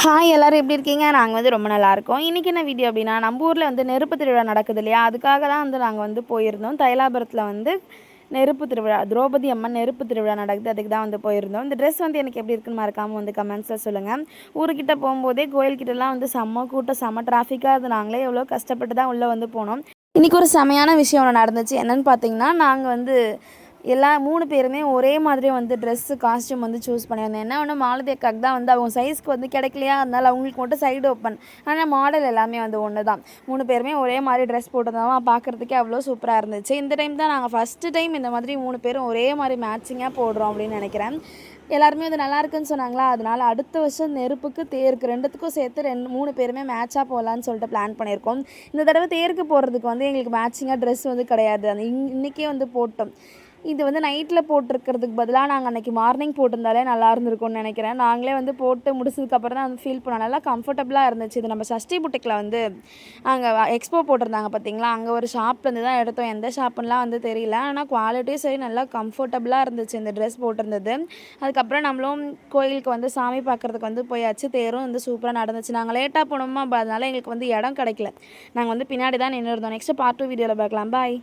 Hi எல்லாரும் எப்படி இருக்கீங்க? நாங்கள் வந்து ரொம்ப நல்லாயிருக்கோம். இன்றைக்கி என்ன வீடியோ அப்படின்னா, நம்ம ஊரில் வந்து நெருப்பு திருவிழா நடக்குது இல்லையா? அதுக்காக தான் வந்து நாங்கள் வந்து போயிருந்தோம். தைலாபுரத்தில் வந்து நெருப்பு திருவிழா, திரௌபதி அம்மன் நெருப்பு திருவிழா நடக்குது. அதுக்கு தான் வந்து போயிருந்தோம். இந்த ட்ரெஸ் வந்து எனக்கு எப்படி இருக்குன்னு மறக்காமல் வந்து கமெண்ட்ஸில் சொல்லுங்கள். ஊருக்கிட்ட போகும்போதே கோயில்கிட்டலாம் வந்து செம்ம கூட்டம், செம்ம டிராஃபிக்காக அது. நாங்களே எவ்வளோ கஷ்டப்பட்டு தான் உள்ளே வந்து போனோம். இன்றைக்கி ஒரு செமையான விஷயம் ஒன்று நடந்துச்சு. என்னென்னு பார்த்தீங்கன்னா, நாங்கள் வந்து எல்லா 3 பேருமே ஒரே மாதிரி வந்து ட்ரெஸ்ஸு காஸ்ட்யூம் வந்து சூஸ் பண்ணியிருந்தோம். என்ன ஒன்று மாலதி அக்காவுக்கு தான் வந்து அவங்க சைஸ்க்கு வந்து கிடைக்கலையா, அதனால அவங்களுக்கு மட்டும் சைடு ஓப்பன். ஆனால் மாடல் எல்லாமே வந்து ஒன்று தான். 3 பேருமே ஒரே மாதிரி ட்ரெஸ் போட்டிருந்தோம். பார்க்குறதுக்கே அவ்வளோ சூப்பராக இருந்துச்சு. இந்த டைம் தான் நாங்கள் ஃபஸ்ட்டு டைம் இந்த மாதிரி 3 பேரும் ஒரே மாதிரி மேட்சிங்காக போடுறோம் அப்படின்னு நினைக்கிறேன். எல்லாருமே அது நல்லாயிருக்குன்னு சொன்னாங்களா, அதனால் அடுத்த வருஷம் நெருப்புக்கு தேருக்கு 2த்துக்கும் சேர்த்து 3 பேருமே மேட்சாக போகலான்னு சொல்லிட்டு பிளான் பண்ணியிருக்கோம். இந்த தடவை தேருக்கு போடுறதுக்கு வந்து எங்களுக்கு மேட்சிங்காக ட்ரெஸ் வந்து கிடையாது. அந்த இன்றைக்கே வந்து போட்டோம். இது வந்து நைட்டில் போட்டிருக்கிறதுக்கு பதிலாக நாங்கள் அன்றைக்கி மார்னிங் போட்டிருந்தாலே நல்லா இருந்திருக்கும்னு நினைக்கிறேன். நாங்களே வந்து போட்டு முடிச்சதுக்கப்புறம் தான் வந்து ஃபீல் பண்ணோம். நல்லா கம்ஃபர்டபுளாக இருந்துச்சு. இது நம்ம சஷ்டி புட்டிக்கில் வந்து அங்கே எக்ஸ்போ போட்டிருந்தாங்க பார்த்தீங்களா, அங்கே ஒரு ஷாப்லேருந்து தான் எடுத்தோம். எந்த ஷாப்புன்னெலாம் வந்து தெரியல. ஆனால் குவாலிட்டியும் சரி நல்லா கம்ஃபர்டபுளாக இருந்துச்சு இந்த ட்ரெஸ் போட்டிருந்தது. அதுக்கப்புறம் நம்மளும் கோயிலுக்கு வந்து சாமி பார்க்குறதுக்கு வந்து போயாச்சு. தேரும் வந்து சூப்பராக நடந்துச்சு. நாங்கள் லேட்டாக போனோமா, அதனால் எங்களுக்கு வந்து இடம் கிடைக்கல. நாங்கள் வந்து பின்னாடி தான் நின்றுருந்தோம். நெக்ஸ்ட்டு பார்ட் 2 வீடியோவில் பார்க்கலாம். பாய்.